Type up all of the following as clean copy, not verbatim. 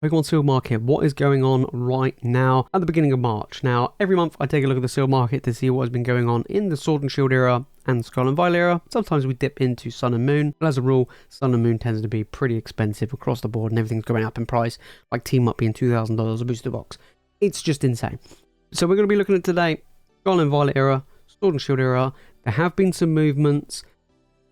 Pokemon Seal Market, what is going on right now at the beginning of March. Now, every month I take a look at the Seal Market to see what has been going on in the Sword and Shield era and Skull and Violet era. Sometimes we dip into Sun and Moon, but as a rule, Sun and Moon tends to be pretty expensive across the board and everything's going up in price, like Team Up being $2,000 a booster box. It's just insane. So we're going to be looking at today, Skull and Violet era, Sword and Shield era. There have been some movements,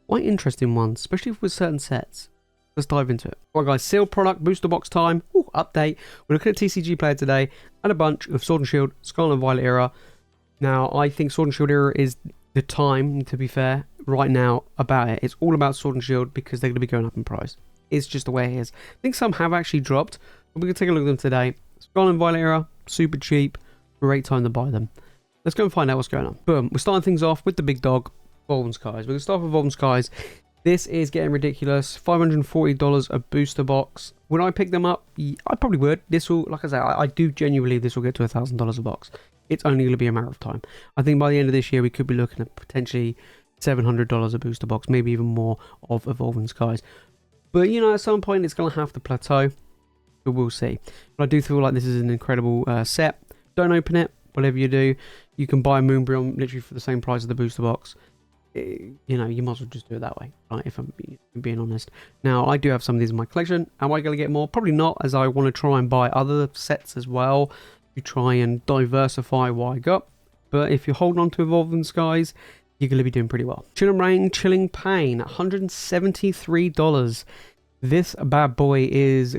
quite interesting ones, especially with certain sets. Let's dive into it. Alright guys, sealed product, booster box time. Ooh, update. We're looking at TCG Player today and a bunch of Sword and Shield, Skull and Violet era. Now, I think Sword and Shield era is the time, to be fair, right now about it. It's all about Sword and Shield because they're going to be going up in price. It's just the way it is. I think some have actually dropped, but we're going to take a look at them today. Skull and Violet era, super cheap, great time to buy them. Let's go and find out what's going on. Boom, we're starting things off with the big dog, Evolving Skies. We're going to start with Evolving Skies. This is getting ridiculous. $540 a booster box. Would I pick them up? Yeah, I probably would. This will, like I say, I do genuinely believe this will get to $1,000 a box. It's only going to be a matter of time. I think by the end of this year, we could be looking at potentially $700 a booster box, maybe even more of Evolving Skies. But, you know, at some point, it's going to have to plateau. But we'll see. But I do feel like this is an incredible set. Don't open it. Whatever you do, you can buy Moonbreon literally for the same price as the booster box. You know, you might as well just do it that way, right, if I'm being honest. Now, I do have some of these in my collection. Am I going to get more? Probably not, as I want to try and buy other sets as well to try and diversify what I got. But if you're holding on to Evolving Skies, you're going to be doing pretty well. Chilling Rain, Chilling Pain, $173. This bad boy is,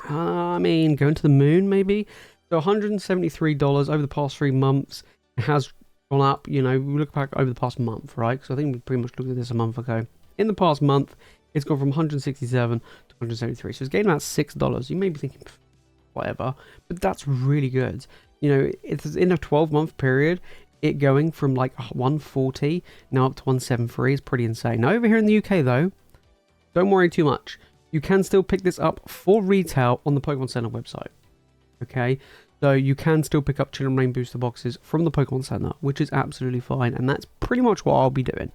I mean, going to the moon, maybe? So $173 over the past 3 months. It has gone up, you know, we look back over the past month, right? Because I think we pretty much looked at this a month ago. In the past month, it's gone from 167 to 173. So it's gained about $6. You may be thinking, whatever, but that's really good. You know, it's in a 12-month period, it going from like 140 now up to 173 is pretty insane. Now over here in the UK though, don't worry too much. You can still pick this up for retail on the Pokemon Center website. Okay, so you can still pick up Chilling Rain booster boxes from the Pokemon Center, which is absolutely fine, and that's pretty much what I'll be doing.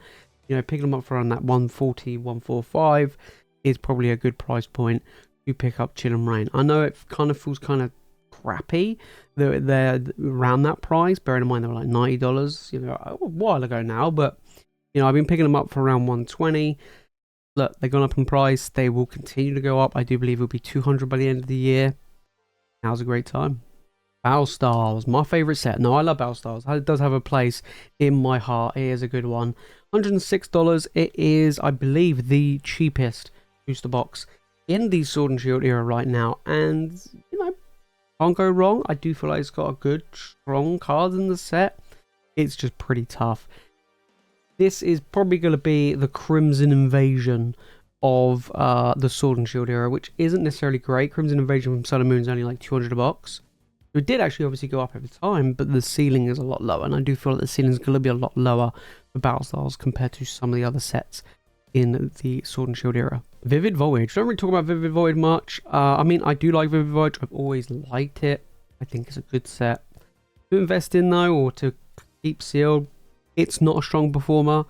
You know, picking them up for around that 140, 145 is probably a good price point to pick up Chilling Rain. I know it kind of feels kind of crappy that they're around that price, bearing in mind they were like $90, you know, a while ago now, but, you know, I've been picking them up for around 120. Look, they've gone up in price. They will continue to go up. I do believe it'll be 200 by the end of the year. Now's a great time. Battle Stars, my favourite set. No, I love Battle Stars. It does have a place in my heart. It is a good one. $106. It is, I believe, the cheapest booster box in the Sword and Shield era right now. And, you know, can't go wrong. I do feel like it's got a good, strong card in the set. It's just pretty tough. This is probably going to be the Crimson Invasion of the Sword and Shield era, which isn't necessarily great. Crimson Invasion from Sun and Moon is only like 200 a box. So it did actually obviously go up over time, but the ceiling is a lot lower, and I do feel like the ceiling is going to be a lot lower for Battle Stars compared to some of the other sets in the Sword and Shield era. Vivid Voyage. Don't really talk about Vivid Voyage much. I mean, I do like Vivid Voyage. I've always liked it. I think it's a good set to invest in though, or to keep sealed. It's not a strong performer.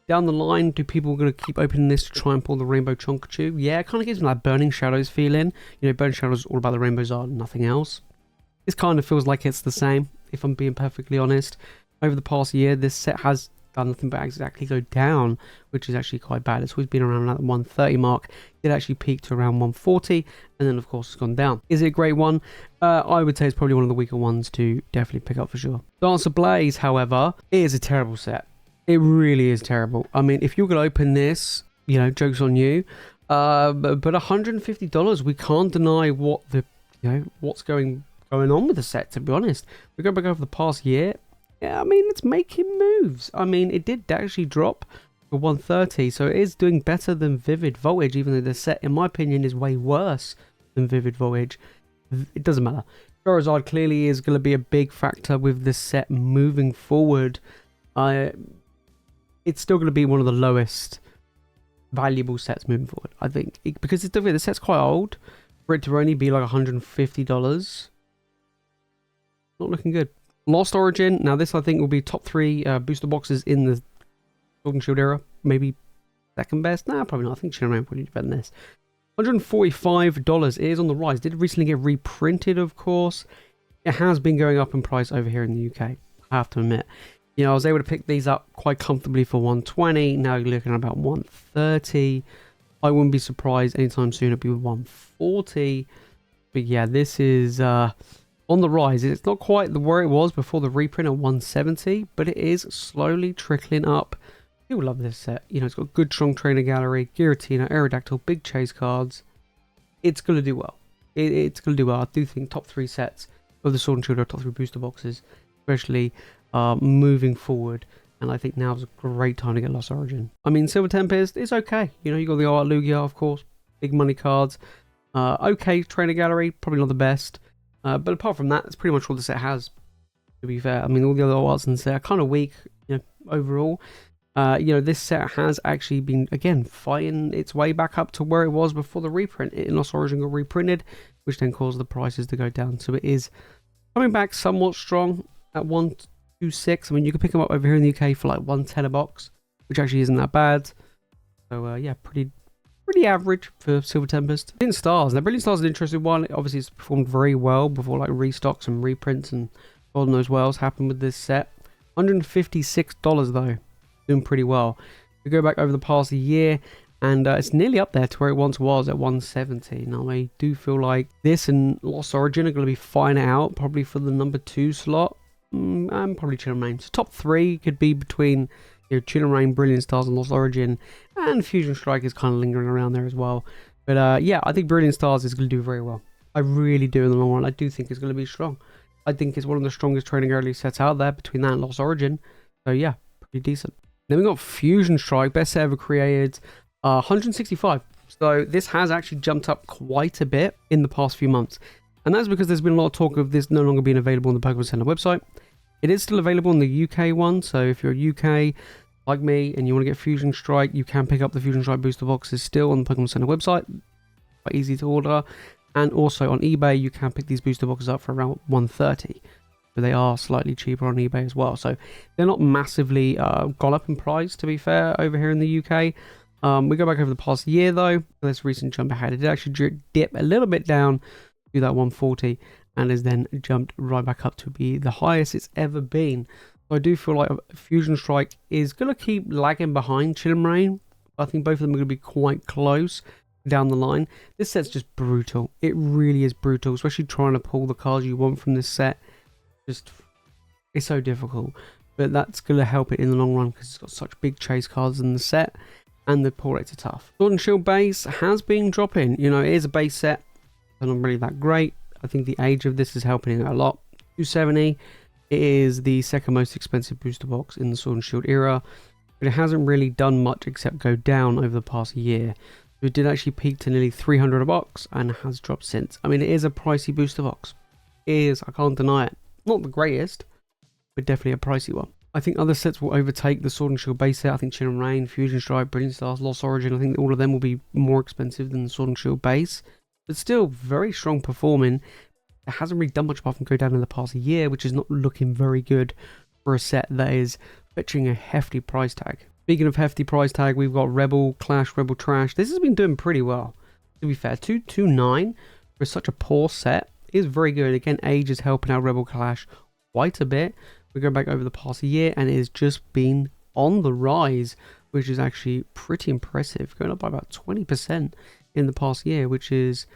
Down the line, do people going to keep opening this to try and pull the Rainbow Chonkachu? Yeah, it kind of gives me that Burning Shadows feeling. You know, Burning Shadows is all about the Rainbow Zard and nothing else. This kind of feels like it's the same, if I'm being perfectly honest. Over the past year, this set has done nothing but exactly go down, which is actually quite bad. It's always been around that 130 mark. It actually peaked to around 140, and then of course it's gone down. Is it a great one? I would say it's probably one of the weaker ones to definitely pick up for sure. Dancer Blaze, however, is a terrible set. It really is terrible. I mean, if you're going to open this, you know, joke's on you. But $150, we can't deny what the, you know, what's going on with the set, to be honest. We go back over the past year. Yeah, I mean, it's making moves. I mean, it did actually drop to 130, so it is doing better than Vivid Voltage, even though the set, in my opinion, is way worse than Vivid Voltage. It doesn't matter. Charizard clearly is going to be a big factor with this set moving forward. It's still going to be one of the lowest valuable sets moving forward, I think. Because it's the set's quite old. For it to only be like $150. Not looking good. Lost Origin. Now this I think will be top 3 booster boxes in the Sword and Shield era. Maybe second best. Nah, probably not. I think Chilling Rain probably do better than this. $145 is on the rise. Did recently get reprinted, of course. It has been going up in price over here in the UK, I have to admit. You know, I was able to pick these up quite comfortably for 120. Now you're looking at about 130. I wouldn't be surprised anytime soon it'll be 140. But yeah, this is on the rise. It's not quite where it was before the reprint at 170, but it is slowly trickling up. People love this set. You know, it's got good, strong trainer gallery, Giratina, Aerodactyl, big chase cards. It's going to do well. It's going to do well. I do think top 3 sets of the Sword and Shield are top 3 booster boxes, especially moving forward. And I think now is a great time to get Lost Origin. I mean, Silver Tempest is okay. You know, you got the Art Lugia, of course, big money cards. Okay, trainer gallery, probably not the best. But apart from that, that's pretty much all the set has, to be fair. I mean, all the other arts in the set are kind of weak, you know, overall. You know, this set has actually been, again, fighting its way back up to where it was before the reprint. In Lost Origin got reprinted, which then caused the prices to go down. So it is coming back somewhat strong at 126. I mean, you can pick them up over here in the UK for like 110 a box, which actually isn't that bad. So yeah, pretty average for Silver Tempest. Brilliant Stars. Now, Brilliant Stars is an interesting one. Obviously, it's performed very well before like restocks and reprints and God knows what else happened with this set. $156 though. Doing pretty well. We go back over the past year and it's nearly up there to where it once was at 170. Now I do feel like this and Lost Origin are going to be fine out probably for the number 2 slot and probably Chill and Rain. So top 3 could be between, you know, Chill and Rain, Brilliant Stars and Lost Origin, and Fusion Strike is kind of lingering around there as well. But yeah, I think Brilliant Stars is going to do very well. I really do in the long run. I do think it's going to be strong. I think it's one of the strongest training early sets out there between that and Lost Origin. So yeah, pretty decent. Then we got Fusion Strike, best set ever created, 165. So this has actually jumped up quite a bit in the past few months. And that's because there's been a lot of talk of this no longer being available on the Pokemon Center website. It is still available on the UK one. So if you're UK, like me, and you want to get Fusion Strike, you can pick up the Fusion Strike booster boxes still on the Pokemon Center website. Quite easy to order. And also on eBay, you can pick these booster boxes up for around 130. But they are slightly cheaper on eBay as well. So they're not massively gone up in price, to be fair, over here in the UK. We go back over the past year, though. This recent jump ahead, it did actually dip a little bit down to that 140 and has then jumped right back up to be the highest it's ever been. So I do feel like Fusion Strike is going to keep lagging behind Chill and Rain. I think both of them are going to be quite close down the line. This set's just brutal. It really is brutal, especially trying to pull the cards you want from this set. It's so difficult, but that's going to help it in the long run because it's got such big chase cards in the set and the pull rates are tough. Sword and Shield base has been dropping. You know, it is a base set and not really that great. I think the age of this is helping it a lot. 270. It is the second most expensive booster box in the Sword and Shield era, but it hasn't really done much except go down over the past year. It did actually peak to nearly 300 a box and has dropped since. I mean, it is a pricey booster box. It is, I can't deny it. Not the greatest, but definitely a pricey one. I think other sets will overtake the Sword and Shield base set. I think Chill and Rain, Fusion Strike, Brilliant Stars, Lost Origin, I think all of them will be more expensive than the Sword and Shield base. But still, very strong performing. It hasn't really done much apart from go down in the past year, which is not looking very good for a set that is fetching a hefty price tag. Speaking of hefty price tag, we've got Rebel Clash, Rebel Trash. This has been doing pretty well, to be fair. 229 for such a poor set is very good. Again, age is helping out Rebel Clash quite a bit. We go back over the past year and it has just been on the rise, which is actually pretty impressive. Going up by about 20% in the past year, which is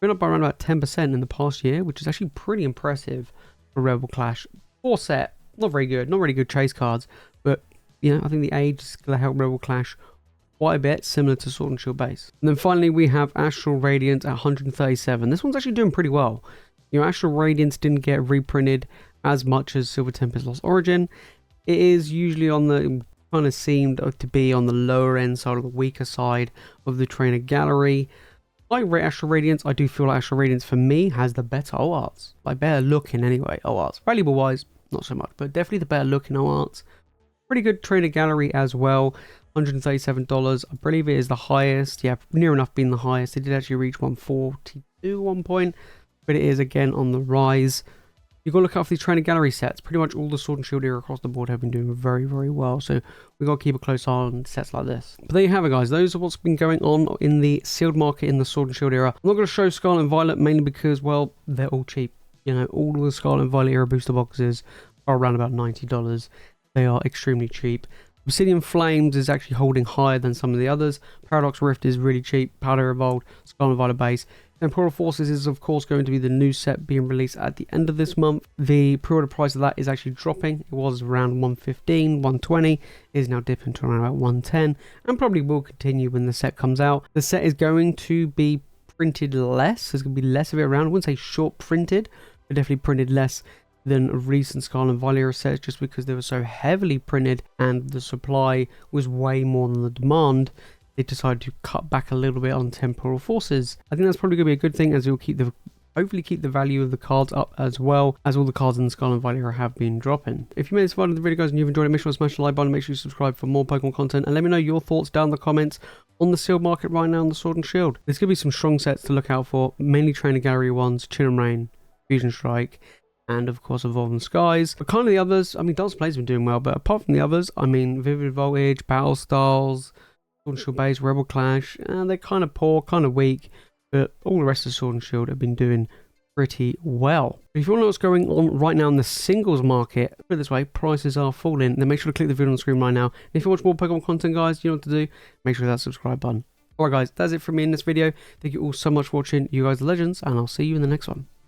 going up by around about 10% in the past year, which is actually pretty impressive for Rebel Clash. Poor set, not very good, not really good chase cards, but you know, I think the age is going to help Rebel Clash quite a bit, similar to Sword and Shield base. And then finally we have Astral Radiance at 137. This one's actually doing pretty well. You know, Astral Radiance didn't get reprinted as much as Silver Tempest Lost Origin. It is usually on the kind of seemed to be on the lower end side, of the weaker side of the trainer gallery. I rate Astral Radiance. I do feel like Astral Radiance for me has the better arts, like better looking anyway. Arts, valuable wise, not so much, but definitely the better looking arts. Pretty good trainer gallery as well. $137. I believe it is the highest. Yeah, near enough being the highest. It did actually reach 142 at one point, but it is again on the rise. You've got to look out for these trainer gallery sets. Pretty much all the Sword and Shield era across the board have been doing very, very well. So we've got to keep a close eye on sets like this. But there you have it, guys. Those are what's been going on in the sealed market in the Sword and Shield era. I'm not going to show Scarlet and Violet mainly because, well, they're all cheap. You know, all of the Scarlet and Violet era booster boxes are around about $90. They are extremely cheap. Obsidian Flames is actually holding higher than some of the others. Paradox Rift is really cheap. Powder Evolved, Scarlet and Violet base. Temporal Forces is of course going to be the new set being released at the end of this month. The pre-order price of that is actually dropping. It was around 115, 120. It is now dipping to around about 110 and probably will continue when the set comes out. The set is going to be printed less. There's going to be less of it around. I wouldn't say short printed, but definitely printed less than recent Scarlet and Violet era sets, just because they were so heavily printed and the supply was way more than the demand. They decided to cut back a little bit on Temporal Forces. I think that's probably going to be a good thing, as it will hopefully keep the value of the cards up, as well as all the cards in the Scarlet and Violet era have been dropping. If you made this far into the video, guys, and you've enjoyed it, make sure to smash the like button, make sure you subscribe for more Pokemon content, and let me know your thoughts down in the comments on the sealed market right now on the Sword and Shield. There's going to be some strong sets to look out for, mainly Trainer Gallery ones, Chin and Rain, Fusion Strike, and of course Evolving Skies. But kind of the others, I mean, Dance Play's been doing well, but apart from the others, I mean, Vivid Voltage, Battle Styles, Sword and Shield base, Rebel Clash, and they're kind of poor, kind of weak, but all the rest of Sword and Shield have been doing pretty well. If you want to know what's going on right now in the singles market, put it this way, prices are falling, then make sure to click the video on the screen right now. And if you watch more Pokemon content, guys, you know what to do, make sure to hit that subscribe button. Alright guys, that's it from me in this video. Thank you all so much for watching. You guys are legends, and I'll see you in the next one.